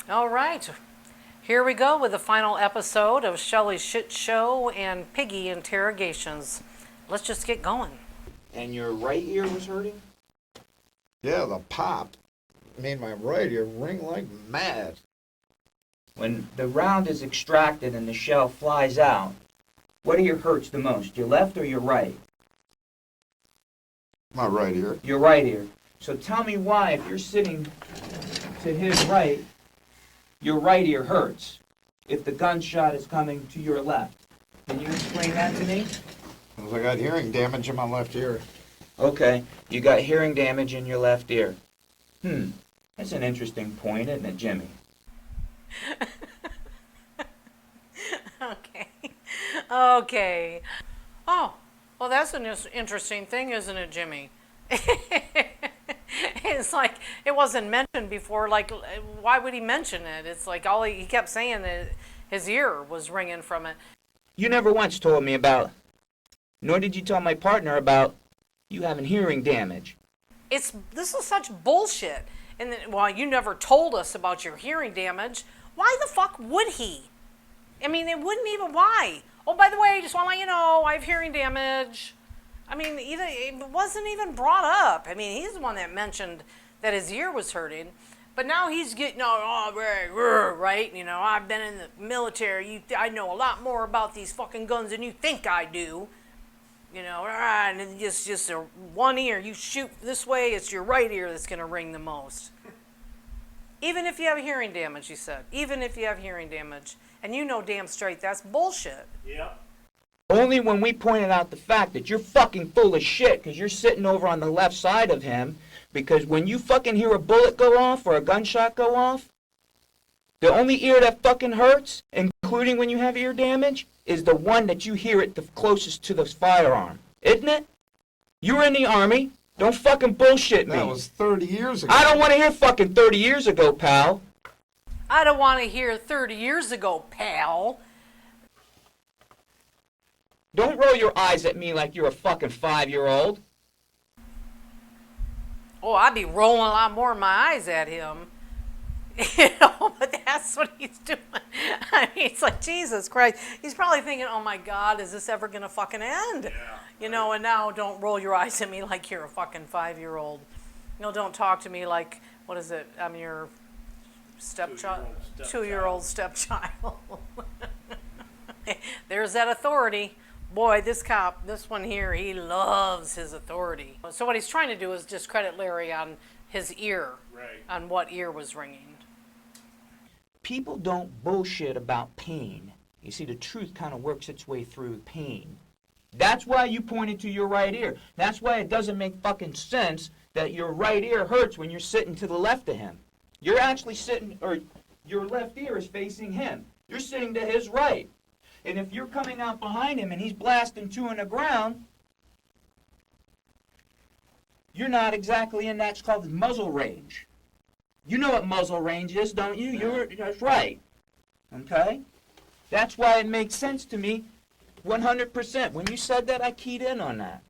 All right, here we go with the final episode of Shelley's Shit Show and Piggy Interrogations. Let's just get going. And your right ear was hurting? Yeah, the pop made my right ear ring like mad. When the round is extracted and the shell flies out, what ear hurts the most, your left or your right? My right ear. Your right ear. So tell me why, if you're sitting to his right, your right ear hurts if the gunshot is coming to your left. Can you explain that to me? Because I got hearing damage in my left ear. Okay, you got hearing damage in your left ear. That's an interesting point, isn't it, Jimmy? Okay. Okay. Oh, well, that's an interesting thing, isn't it, Jimmy? It's like it wasn't mentioned before. Like, why would he mention it? It's like all he kept saying that his ear was ringing from it. You never once told me about, nor did you tell my partner about you having hearing damage. This is such bullshit. And then, well, you never told us about your hearing damage. Why the fuck would he? I mean, it wouldn't even. Why? Oh, by the way, just want to let you know I have hearing damage. I mean, it wasn't even brought up. I mean, he's the one that mentioned that his ear was hurting. But now he's getting all right. You know, I've been in the military. I know a lot more about these fucking guns than you think I do. You know, and it's just one ear. You shoot this way, it's your right ear that's going to ring the most. Even if you have hearing damage, he said. Even if you have hearing damage. And you know damn straight that's bullshit. Yeah. Only when we pointed out the fact that you're fucking full of shit because you're sitting over on the left side of him, because when you fucking hear a bullet go off or a gunshot go off, the only ear that fucking hurts, including when you have ear damage, is the one that you hear it the closest to the firearm. Isn't it? You were in the Army. Don't fucking bullshit me. That was 30 years ago. I don't want to hear fucking 30 years ago, pal. I don't want to hear 30 years ago, pal. Don't roll your eyes at me like you're a fucking 5-year-old. Oh, I'd be rolling a lot more of my eyes at him. You know, but that's what he's doing. I mean, it's like, Jesus Christ. He's probably thinking, oh my God, is this ever going to fucking end? Yeah. You know, and now don't roll your eyes at me like you're a fucking 5-year-old. You know, don't talk to me like, what is it? I'm your stepchild. 2-year-old stepchild. There's that authority. Boy, this cop, this one here, he loves his authority. So what he's trying to do is discredit Larry on his ear, Right. on what ear was ringing. People don't bullshit about pain. You see, the truth kind of works its way through pain. That's why you pointed to your right ear. That's why it doesn't make fucking sense that your right ear hurts when you're sitting to the left of him. You're actually sitting, or your left ear is facing him. You're sitting to his right. And if you're coming out behind him and he's blasting two in the ground, you're not exactly in that's called muzzle range. You know what muzzle range is, don't you? That's right. Okay? That's why it makes sense to me 100%. When you said that, I keyed in on that.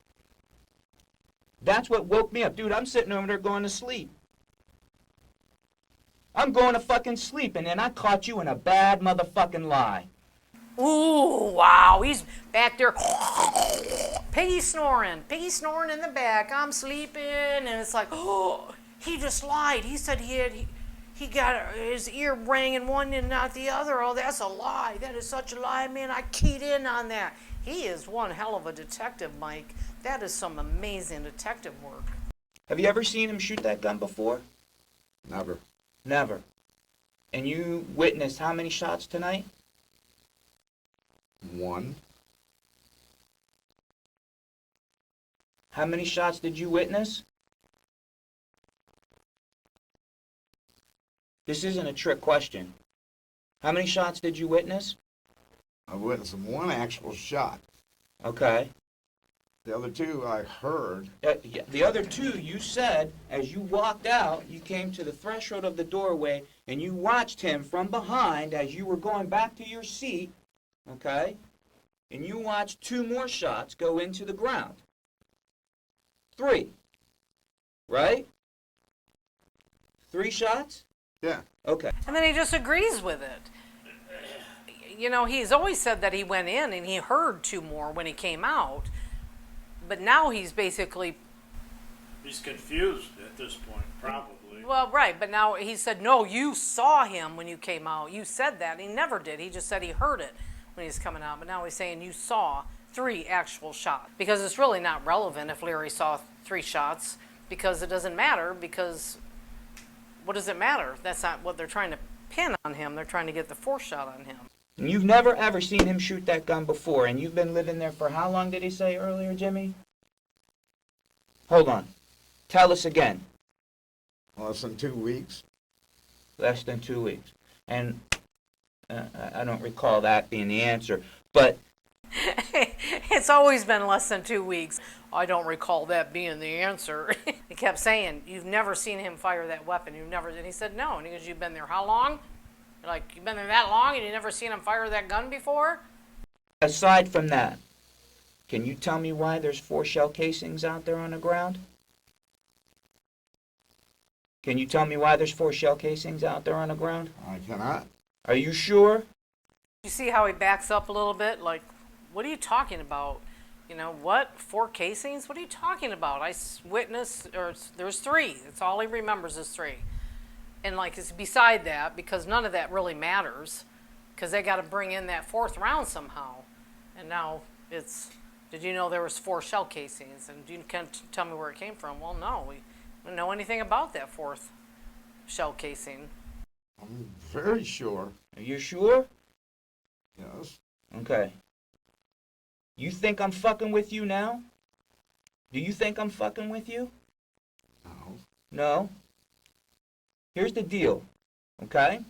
That's what woke me up. Dude, I'm sitting over there going to sleep. I'm going to fucking sleep, and then I caught you in a bad motherfucking lie. Ooh, wow, he's back there. Piggy snoring in the back. I'm sleeping, and it's like, oh, he just lied. He said he got his ear rang in one and not the other. Oh, that's a lie. That is such a lie, man. I keyed in on that. He is one hell of a detective, Mike. That is some amazing detective work. Have you ever seen him shoot that gun before? Never. Never. And you witnessed how many shots tonight? One. How many shots did you witness? This isn't a trick question. How many shots did you witness? I witnessed one actual shot. Okay. The other two I heard. The other two, you said, as you walked out, you came to the threshold of the doorway, and you watched him from behind as you were going back to your seat, okay? And you watched two more shots go into the ground. 3. Right? 3 shots? Yeah. Okay. And then he just agrees with it. You know, he's always said that he went in and he heard 2 more when he came out. But now he's basically... He's confused at this point, probably. Well, right, but now he said, no, you saw him when you came out. You said that. He never did. He just said he heard it when he was coming out. But now he's saying you saw 3 actual shots. Because it's really not relevant if Larry saw 3 shots. Because it doesn't matter. Because what does it matter? That's not what they're trying to pin on him. They're trying to get the 4th shot on him. And you've never ever seen him shoot that gun before, and you've been living there for how long did he say earlier, Jimmy? Hold on. Tell us again. Less than 2 weeks. Less than 2 weeks. And I don't recall that being the answer, but... It's always been less than 2 weeks. I don't recall that being the answer. He kept saying, you've never seen him fire that weapon. You've never... And he said, no. And he goes, you've been there how long? Like, you've been there that long and you've never seen him fire that gun before? Aside from that, can you tell me why there's 4 shell casings out there on the ground? Can you tell me why there's 4 shell casings out there on the ground? I cannot. Are you sure? You see how he backs up a little bit? Like, what are you talking about? You know, what? 4 casings? What are you talking about? I witnessed, or there's 3. That's all he remembers is 3. And like, it's beside that, because none of that really matters, because they got to bring in that 4th round somehow. And now it's, did you know there was 4 shell casings? And you can tell me where it came from? Well, no, we don't know anything about that 4th shell casing. I'm very sure. Are you sure? Yes. Okay. You think I'm fucking with you now? Do you think I'm fucking with you? No. No? Here's the deal, okay?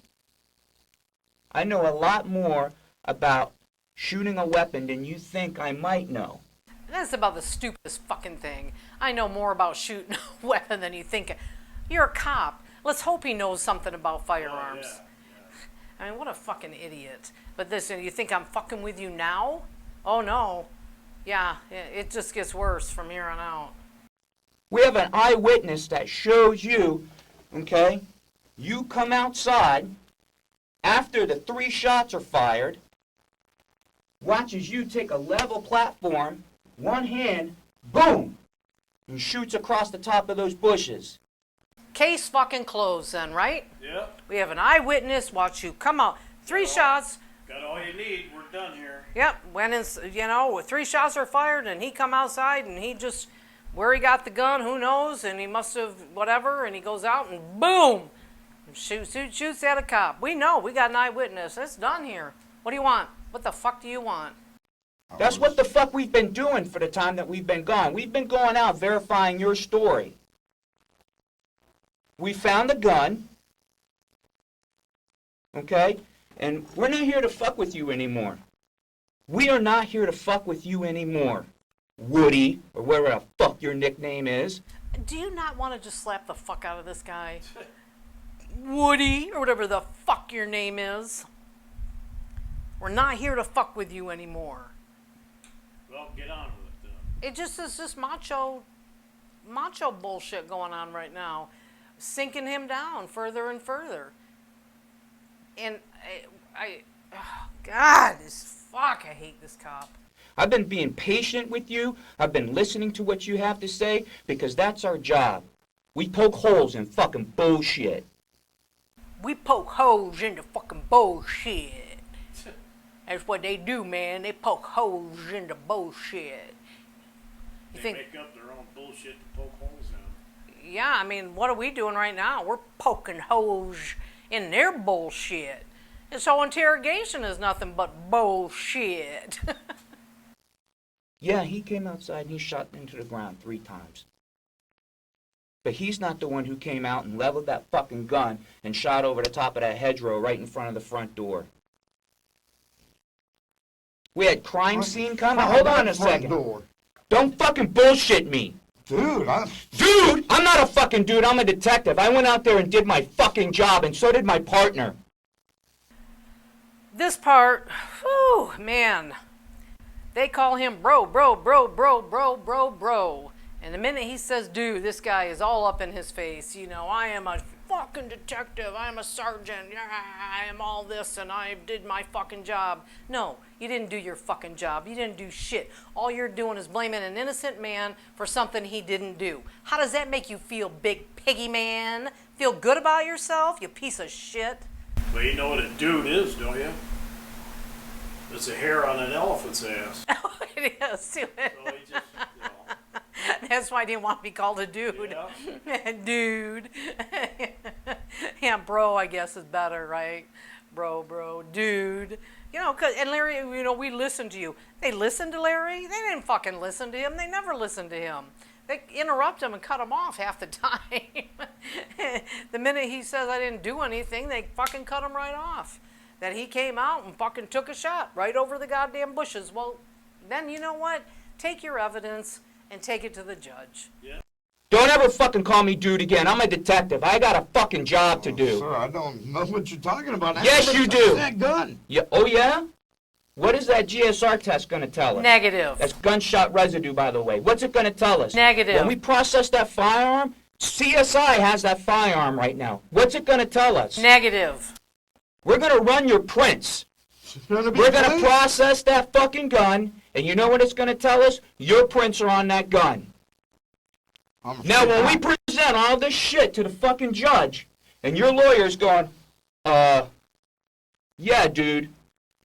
I know a lot more about shooting a weapon than you think I might know. That's about the stupidest fucking thing. I know more about shooting a weapon than you think. You're a cop. Let's hope he knows something about firearms. Oh, yeah. I mean, what a fucking idiot. But this, you think I'm fucking with you now? Oh, no. Yeah, it just gets worse from here on out. We have an eyewitness that shows you, okay, you come outside after the 3 shots are fired, watches you take a level platform, one hand, boom, and shoots across the top of those bushes. Case fucking closed then, right? Yep. We have an eyewitness watch you come out. 3 shots. Got all you need. We're done here. Yep, went in, you know, 3 shots are fired and he come outside and he just, where he got the gun, who knows, and he must have whatever, and he goes out and boom, and shoots at a cop. We know, we got an eyewitness. It's done here. What do you want? What the fuck do you want? That's what the fuck we've been doing for the time that we've been gone. We've been going out verifying your story. We found the gun, okay? And we're not here to fuck with you anymore. We are not here to fuck with you anymore, Woody, or whatever the fuck your nickname is. Do you not want to just slap the fuck out of this guy? Woody, or whatever the fuck your name is. We're not here to fuck with you anymore. Well, get on with it then. It just is just macho bullshit going on right now, sinking him down further and further. And oh God, I hate this cop. I've been being patient with you. I've been listening to what you have to say because that's our job. We poke holes in fucking bullshit. We poke holes into fucking bullshit. That's what they do, man. They poke holes into bullshit. They make up their own bullshit to poke holes in. Yeah, I mean, what are we doing right now? We're poking holes in their bullshit. And so interrogation is nothing but bullshit. Yeah, he came outside and he shot into the ground 3 times. But he's not the one who came out and leveled that fucking gun and shot over the top of that hedgerow right in front of the front door. We had crime scene coming. Hold on a second. Door. Don't fucking bullshit me. Dude, Dude! I'm not a fucking dude. I'm a detective. I went out there and did my fucking job, and so did my partner. This part, whew, man. They call him bro. And the minute he says dude, this guy is all up in his face. You know, I am a fucking detective. I'm a sergeant. Yeah, I am all this and I did my fucking job. No, you didn't do your fucking job. You didn't do shit. All you're doing is blaming an innocent man for something he didn't do. How does that make you feel, big piggy man? Feel good about yourself, you piece of shit? Well, you know what a dude is, don't you? It's a hair on an elephant's ass. It is. So he just, That's why I didn't want to be called a dude. Yeah. Dude. Yeah, bro, I guess is better, right? Bro, dude. You know, and Larry, you know, we listened to you. They listened to Larry? They didn't fucking listen to him. They never listened to him. They interrupt him and cut him off half the time. The minute he says I didn't do anything, they fucking cut him right off. That he came out and fucking took a shot right over the goddamn bushes. Well, then you know what? Take your evidence and take it to the judge. Yeah. Don't ever fucking call me dude again. I'm a detective. I got a fucking job to do. Sir, I don't know what you're talking about. I Yes, never you touched do. That gun. Yeah. Oh, yeah? What is that GSR test going to tell us? Negative. That's gunshot residue, by the way. What's it going to tell us? Negative. When we process that firearm, CSI has that firearm right now. What's it going to tell us? Negative. We're going to run your prints. We're going to process that fucking gun, and you know what it's going to tell us? Your prints are on that gun. Now, when we present all this shit to the fucking judge, and your lawyer's going, yeah, dude,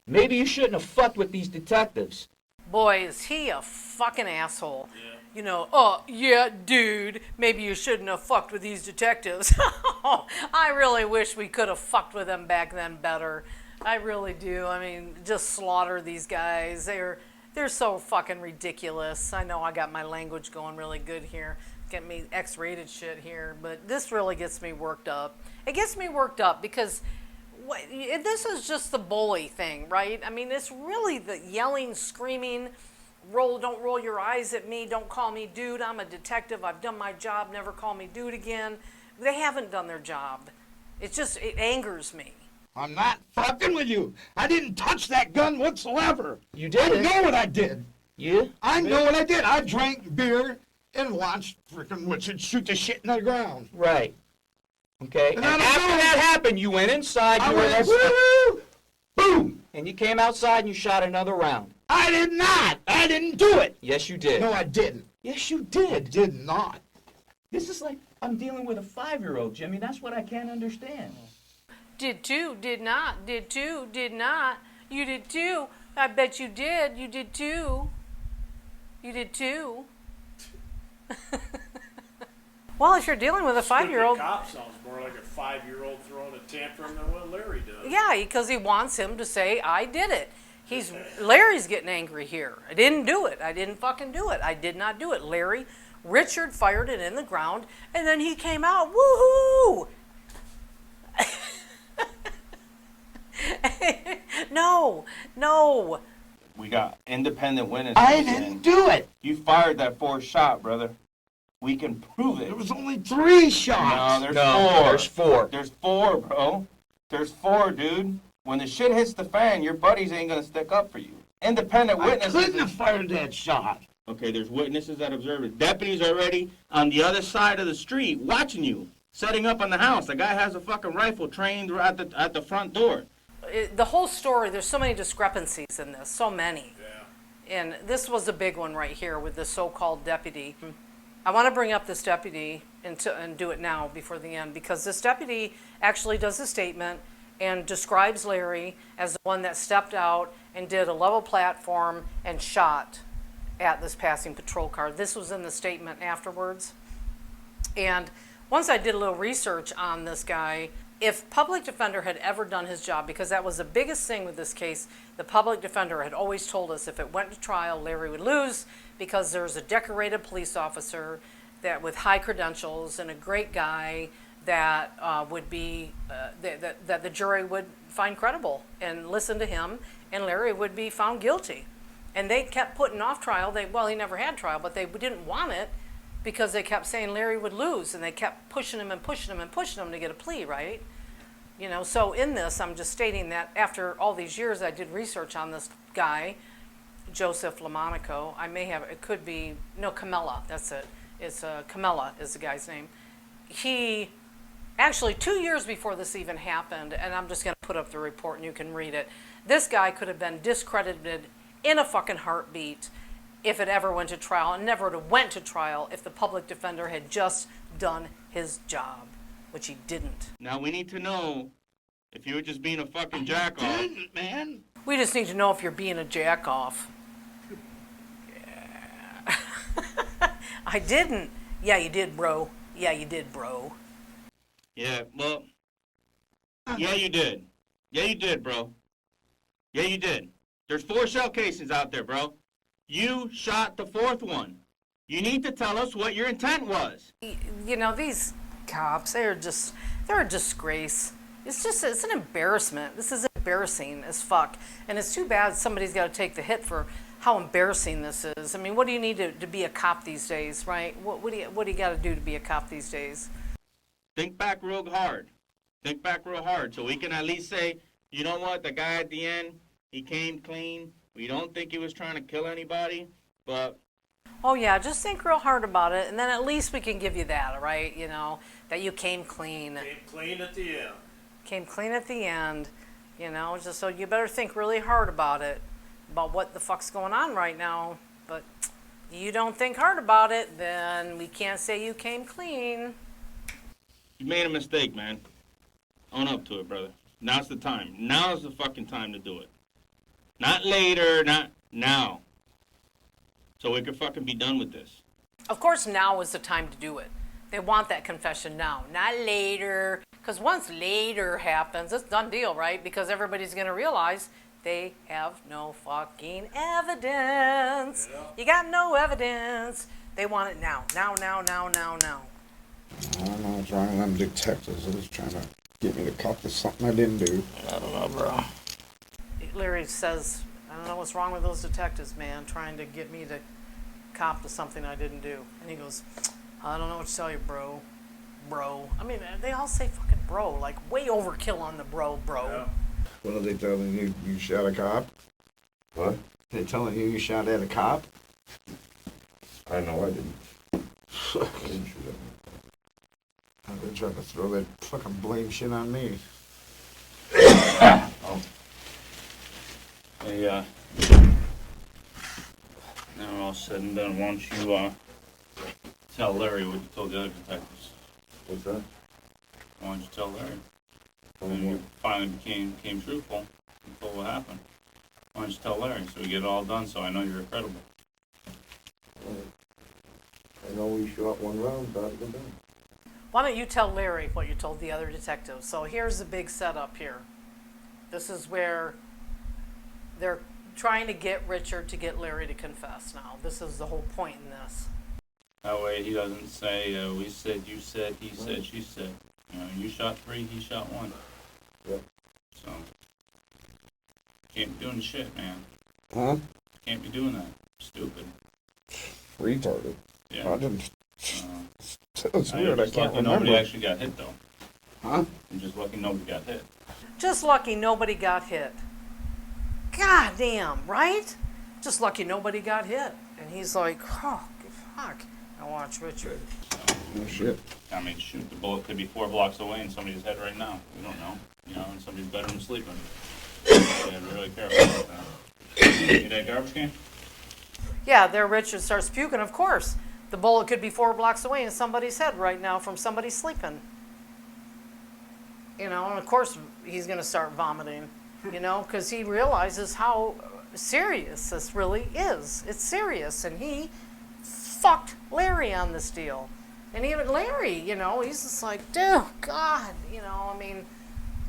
maybe you shouldn't have fucked with these detectives. Boy, is he a fucking asshole. Yeah. You know, yeah, dude, maybe you shouldn't have fucked with these detectives. I really wish we could have fucked with them back then better. I really do. I mean, just slaughter these guys. They're so fucking ridiculous. I know I got my language going really good here. Get me X-rated shit here, but this really gets me worked up. It gets me worked up because this is just the bully thing, right? I mean, it's really the yelling, screaming, don't roll your eyes at me, don't call me dude, I'm a detective, I've done my job, never call me dude again. They haven't done their job. It angers me. I'm not fucking with you. I didn't touch that gun whatsoever. You I did? know what I did. Yeah? I know what I did. I drank beer and watched freaking Woodson shoot the shit in the ground. Right. Okay. And I don't after know. that happened, you went inside, I you were went, there, woo, boom. and you came outside and you shot another round. I did not. I didn't do it. Yes, you did. No, I didn't. Yes, you I did. did not. This is like I'm dealing with a 5-year-old, Jimmy. That's what I can't understand. Did too, did not, did too, did not. You did too. I bet you did. You did too. You did too. Well, if you're dealing with a 5-year-old, Cop sounds more like a 5-year-old throwing a tantrum than what Larry does. yeah, because he wants him to say, I did it. Larry's getting angry here. I didn't do it. I didn't fucking do it. I did not do it. Richard fired it in the ground, and then he came out, woohoo! No. We got independent witnesses. I didn't do it. You fired that 4th shot, brother. We can prove it. There was only 3 shots. No, there's No, 4. there's 4. There's 4, bro. There's 4, dude. When the shit hits the fan, your buddies ain't gonna stick up for you. Independent I witnesses. couldn't have fired that shot. Okay, there's witnesses that observed it. Deputies already on the other side of the street watching you, setting up on the house. The guy has a fucking rifle trained at the front door. The whole story, there's so many discrepancies in this, so many. Yeah. And this was a big one right here with the so-called deputy. I want to bring up this deputy and do it now before the end, because this deputy actually does a statement and describes Larry as the one that stepped out and did a level platform and shot at this passing patrol car. This was in the statement afterwards. And once I did a little research on this guy, if public defender had ever done his job, because that was the biggest thing with this case, the public defender had always told us if it went to trial, Larry would lose, because there's a decorated police officer that with high credentials and a great guy that would be that the jury would find credible and listen to him, and Larry would be found guilty. And they kept putting off trial. He never had trial, but they didn't want it because they kept saying Larry would lose, and they kept pushing him and pushing him and pushing him to get a plea, right? You know, so in this, I'm just stating that after all these years, I did research on this guy, Joseph Lamonaco. Camella, that's it. It's Camella is the guy's name. He Actually, 2 years before this even happened, and I'm just going to put up the report and you can read it. This guy could have been discredited in a fucking heartbeat if it ever went to trial, and never would have went to trial if the public defender had just done his job, which he didn't. Now we need to know if you were just being a fucking jack off. Man. We just need to know if you're being a jack off. Yeah. I didn't. Yeah, you did, bro. Yeah, you did, bro. Yeah, well, yeah, you did. Yeah, you did, bro. Yeah, you did. There's 4 shell casings out there, bro. You shot the 4th one. You need to tell us what your intent was. You know, these cops, they're a disgrace. It's an embarrassment. This is embarrassing as fuck. And it's too bad somebody's got to take the hit for how embarrassing this is. I mean, what do you need to be a cop these days, right? What do you got to do to be a cop these days? Think back real hard. Think back real hard so we can at least say, you know what, the guy at the end, he came clean. We don't think he was trying to kill anybody, but... Oh, yeah, just think real hard about it, and then at least we can give you that, right? You know, that you came clean. Came clean at the end. Came clean at the end, you know, just so you better think really hard about it, about what the fuck's going on right now. But you don't think hard about it, then we can't say you came clean. You made a mistake, man. Own up to it, brother. Now's the time. Now's the fucking time to do it. Not later, not now. So we can fucking be done with this. Of course, now is the time to do it. They want that confession now, not later. Because once later happens, it's done deal, right? Because everybody's going to realize they have no fucking evidence. Yeah. You got no evidence. They want it now. Now, now, now, now, now. I don't know what's wrong with them detectives. They're just trying to get me to cop to something I didn't do. I don't know, bro. Larry says, I don't know what's wrong with those detectives, man, trying to get me to cop to something I didn't do. And he goes, I don't know what to tell you, bro. Bro. I mean, they all say fucking bro, like way overkill on the bro. Yeah. What are they telling you? You shot a cop? What? They're telling you shot at a cop? I know I didn't. I didn't shoot at him. They're trying to throw that fucking blame shit on me. Hey, now we're all said and done. Why don't you, tell Larry what you told the other detectives? What's that? Why don't you tell Larry? Tell And him you what? finally became truthful and told what happened. Why don't you tell Larry so we get it all done so I know you're credible? I know we shot one round, but we're done. Why don't you tell Larry what you told the other detectives? So here's the big setup here. This is where they're trying to get Richard to get Larry to confess now. This is the whole point in this. That way he doesn't say, we said, you said, he said, she said. You know, you shot 3, he shot 1. Yep. So, can't be doing shit, man. Huh? Can't be doing that. Stupid. Retarded. Yeah. I didn't. Uh, It's weird. I just can't lucky nobody remember. actually got hit, though. Huh? I'm just lucky nobody got hit. Just lucky nobody got hit. God damn, right? Just lucky nobody got hit. And he's like, oh, fuck. Now watch Richard. Oh, shit. I mean, shoot, the bullet could be 4 blocks away in somebody's head right now. We don't know. You know, in somebody's bedroom sleeping. You gotta be really careful about that. See that garbage can? Yeah, there Richard starts puking, of course. The bullet could be 4 blocks away in somebody's head right now from somebody sleeping. You know, and of course he's going to start vomiting, you know, because he realizes how serious this really is. It's serious, and he fucked Larry on this deal. And even Larry, you know, he's just like, dude, God, you know, I mean,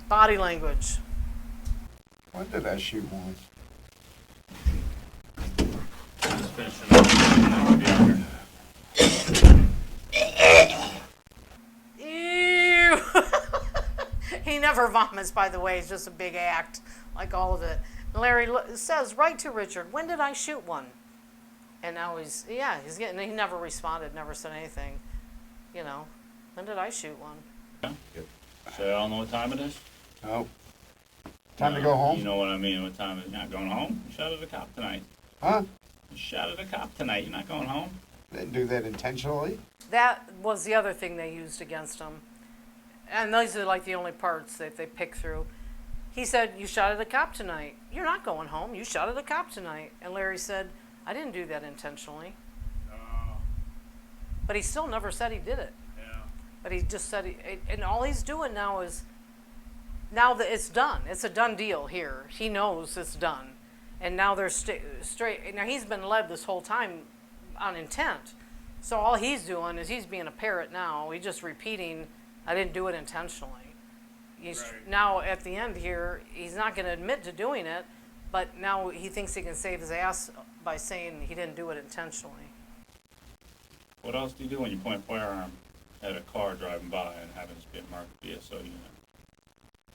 body language. When did I shoot one? Just finishing up, and then we'll be out here. Ew. He never vomits, by the way. It's just a big act, like all of it. Larry says right to Richard, when did I shoot one? And now he's getting, he never responded, never said anything. You know, when did I shoot one? So I don't know what time it is? No. Time to go home? You know what I mean, what time it is. You're not going home? You shot at a cop tonight. Huh? You shot at a cop tonight. You're not going home? Didn't do that intentionally. That was the other thing they used against him. and those are like the only parts that they pick through. He said, "You shot at a cop tonight. You're not going home. You shot at a cop tonight." And Larry said, "I didn't do that intentionally." But he still never said he did it. Yeah. But he just said, and all he's doing now is, now that it's done, it's a done deal here. He knows it's done. And now they're straight. Now he's been led this whole time on intent. So all he's doing is he's being a parrot now. He's just repeating, "I didn't do it intentionally." Right. Now at the end here, he's not going to admit to doing it, but now he thinks he can save his ass by saying he didn't do it intentionally. What else do you do when you point a firearm at a car driving by and happens to be a marked BSO unit?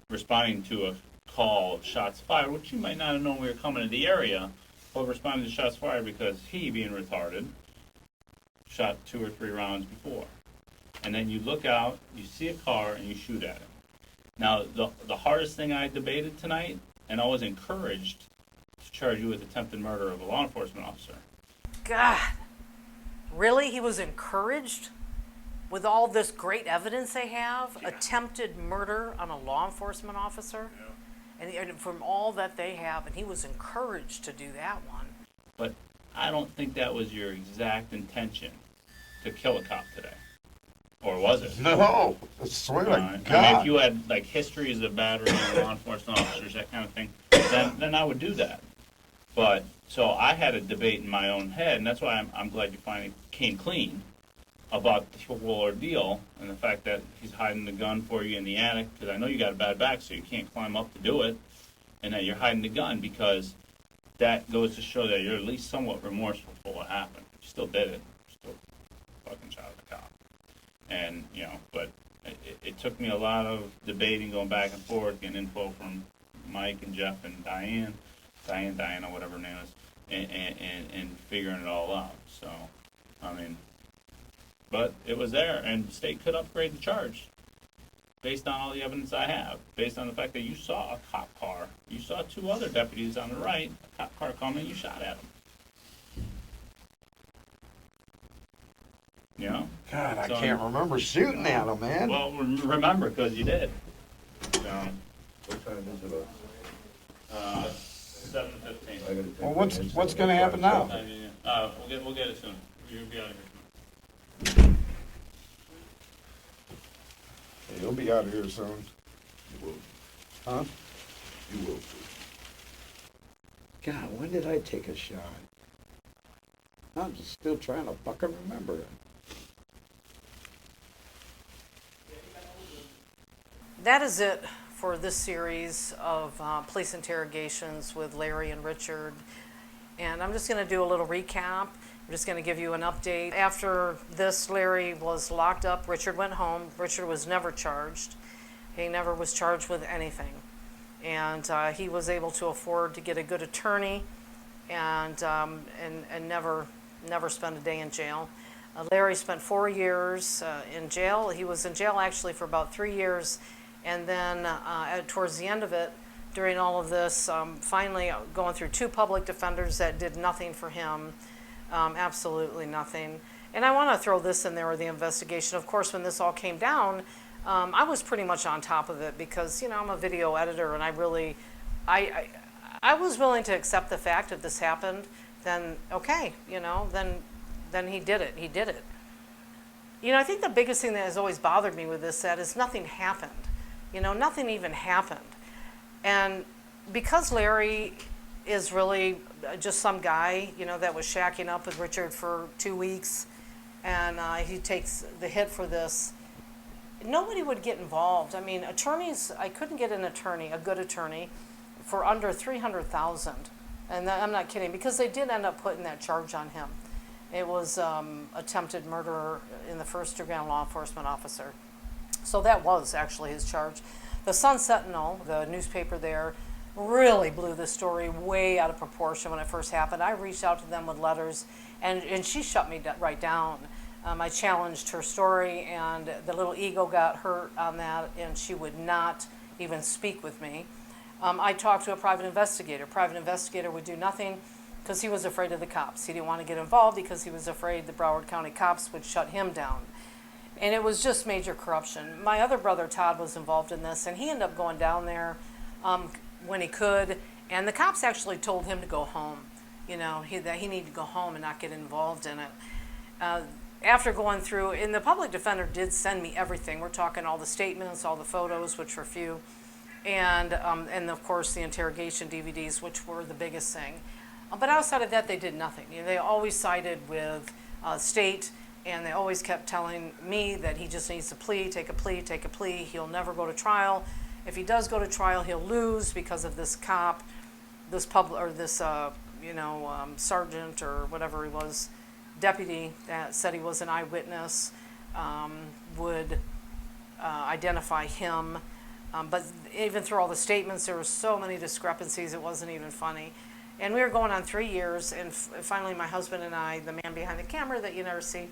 Responding to a call of shots fired, which you might not have known we were coming to the area, but responding to shots fired because he, being retarded, shot 2 or 3 rounds before. And then you look out, you see a car, and you shoot at it. Now, the hardest thing I debated tonight, and I was encouraged to charge you with attempted murder of a law enforcement officer. God, really? He was encouraged with all this great evidence they have? Yeah. Attempted murder on a law enforcement officer? Yeah. And from all that they have, and he was encouraged to do that one. But I don't think that was your exact intention to kill a cop today. Or was it? No, I swear to I mean, God. if you had like histories of battery on law enforcement officers, that kind of thing, then I would do that. But so I had a debate in my own head, and that's why I'm glad you finally came clean about the whole ordeal and the fact that he's hiding the gun for you in the attic, because I know you got a bad back, so you can't climb up to do it, and that you're hiding the gun because that goes to show that you're at least somewhat remorseful for what happened. You still did it. You still fucking shot at the cop. And, you know, but it took me a lot of debating, going back and forth, getting info from Mike and Jeff and Diana, whatever her name is, and figuring it all out. So, I mean, but it was there, and the state could upgrade the charge based on all the evidence I have, based on the fact that you saw a cop car, you saw 2 other deputies on the right, a cop car coming, you shot at them. You know? God, I So- can't remember shooting at him, man. Well, remember, because you did. So, What time is it? 7:15. I gotta take Well, my what's insulin. gonna happen now? We'll get it soon. You'll be out of here. Hey, you'll be out of here soon. You will. Huh? You will. God, when did I take a shot? I'm just still trying to fucking remember it. That is it for this series of police interrogations with Larry and Richard. And I'm just going to do a little recap. I'm just going to give you an update. After this, Larry was locked up. Richard went home. Richard was never charged. He never was charged with anything. And he was able to afford to get a good attorney and never spend a day in jail. Larry spent 4 years in jail. He was in jail actually for about 3 years. And then towards the end of it, during all of this, finally going through 2 public defenders that did nothing for him, absolutely nothing. And I want to throw this in there with the investigation. Of course, when this all came down, I was pretty much on top of it because, you know, I'm a video editor and I was willing to accept the fact if this happened, then okay, you know, then he did it. He did it. You know, I think the biggest thing that has always bothered me with this set is nothing happened. You know, nothing even happened. And because Larry is really just some guy, you know, that was shacking up with Richard for 2 weeks, and he takes the hit for this, nobody would get involved. I mean, attorneys, I couldn't get an attorney, a good attorney, for under $300,000. And I'm not kidding, because they did end up putting that charge on him. It was attempted murder in the first degree on a law enforcement officer. So that was actually his charge. The Sun Sentinel, the newspaper there, really blew this story way out of proportion when it first happened. I reached out to them with letters, and she shut me right down. I challenged her story, and the little ego got hurt on that, and she would not even speak with me. I talked to a private investigator. Private investigator would do nothing because he was afraid of the cops. He didn't want to get involved because he was afraid the Broward County cops would shut him down. And it was just major corruption. My other brother, Todd, was involved in this, and he ended up going down there when he could. And the cops actually told him to go home, that he needed to go home and not get involved in it. After going through, and the public defender did send me everything. We're talking all the statements, all the photos, which were few, and of course the interrogation DVDs, which were the biggest thing. But outside of that, they did nothing. They always sided with state, and they always kept telling me that he just needs to take a plea. He'll never go to trial. If he does go to trial, he'll lose because of this cop, this sergeant or whatever he was, deputy that said he was an eyewitness, would identify him. But even through all the statements, there were so many discrepancies, it wasn't even funny. And we were going on 3 years, and finally my husband and I, the man behind the camera that you never see,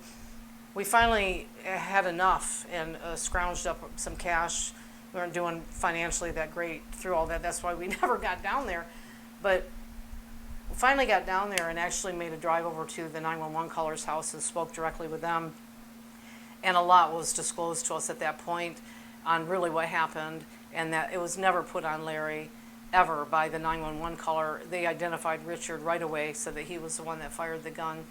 we finally had enough and scrounged up some cash. We weren't doing financially that great through all that. That's why we never got down there. But we finally got down there and actually made a drive over to the 911 caller's house and spoke directly with them. And a lot was disclosed to us at that point on really what happened, and that it was never put on Larry ever by the 911 caller. They identified Richard right away, said that he was the one that fired the gun.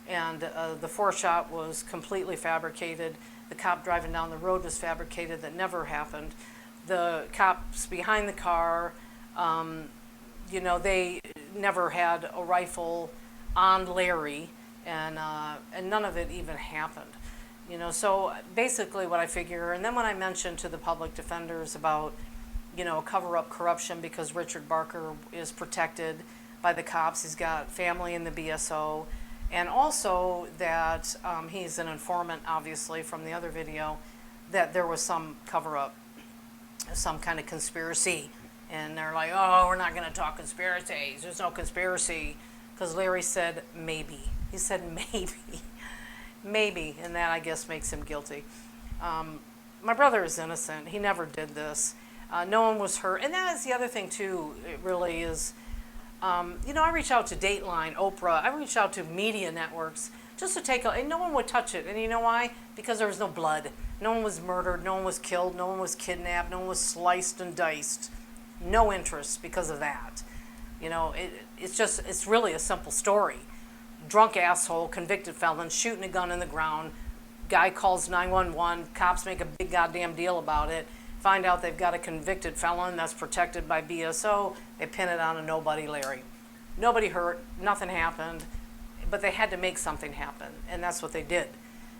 And the 4-shot was completely fabricated. The cop driving down the road was fabricated. That never happened. The cops behind the car, they never had a rifle on Larry, and none of it even happened. So basically what I figure, and then when I mentioned to the public defenders about, cover-up corruption because Richard Barker is protected by the cops, he's got family in the BSO, and also that he's an informant, obviously, from the other video, that there was some cover-up, some kind of conspiracy. And they're like, oh, we're not going to talk conspiracies. There's no conspiracy. Because Larry said maybe. He said maybe. Maybe. And that, I guess, makes him guilty. My brother is innocent. He never did this. No one was hurt. And that is the other thing, too, it really is. I reach out to Dateline, Oprah. I reach out to media networks just to and no one would touch it. And you know why? Because there was no blood. No one was murdered. No one was killed. No one was kidnapped. No one was sliced and diced. No interest because of that. It's really a simple story. Drunk asshole, convicted felon, shooting a gun in the ground. Guy calls 911. Cops make a big goddamn deal about it. Find out they've got a convicted felon that's protected by BSO. They pin it on a nobody Larry. Nobody hurt. Nothing happened. But they had to make something happen. And that's what they did.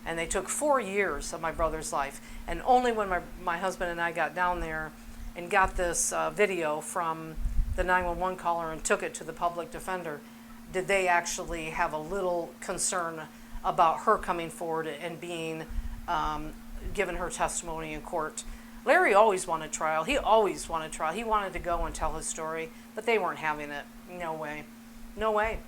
And they took 4 years of my brother's life. And only when my husband and I got down there and got this video from the 911 caller and took it to the public defender, did they actually have a little concern about her coming forward and being given her testimony in court. Larry always wanted trial. He always wanted trial. He wanted to go and tell his story, but they weren't having it. No way. No way.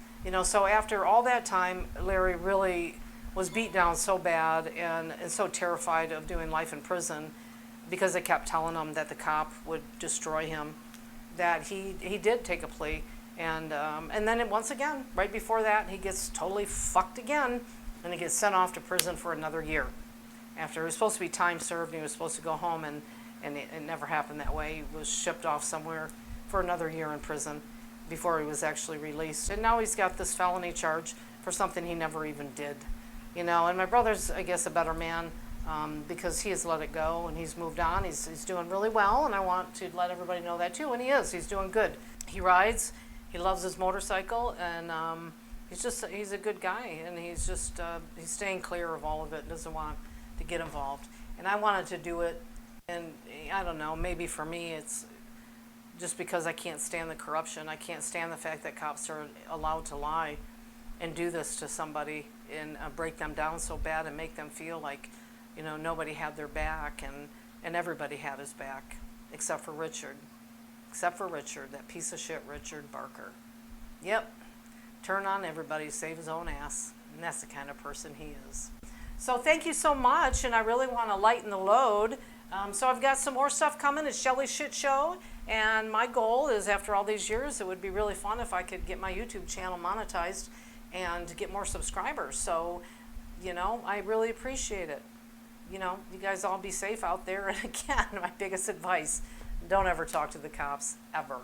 So after all that time, Larry really was beat down so bad and so terrified of doing life in prison because they kept telling him that the cop would destroy him, that he did take a plea. And then once again, right before that, he gets totally fucked again, and he gets sent off to prison for another year. After it was supposed to be time served, and he was supposed to go home, and it never happened that way. He was shipped off somewhere for another year in prison before he was actually released. And now he's got this felony charge for something he never even did. And my brother's, I guess, a better man because he has let it go, and he's moved on. He's doing really well, and I want to let everybody know that too, and he is. He's doing good. He rides. He loves his motorcycle, and he's a good guy, and he's just he's staying clear of all of it, doesn't want to get involved. And I wanted to do it, and I don't know, maybe for me it's just because I can't stand the corruption. I can't stand the fact that cops are allowed to lie and do this to somebody and break them down so bad and make them feel like, nobody had their back, and everybody had his back except for Richard. Except for Richard, that piece of shit Richard Barker. Yep, turn on everybody, save his own ass. And that's the kind of person he is. So thank you so much, and I really want to lighten the load. So I've got some more stuff coming. It's Shelly's Shit Show, and my goal is, after all these years, it would be really fun if I could get my YouTube channel monetized and get more subscribers. So, I really appreciate it. you know, you guys all be safe out there. And again, my biggest advice, don't ever talk to the cops, ever.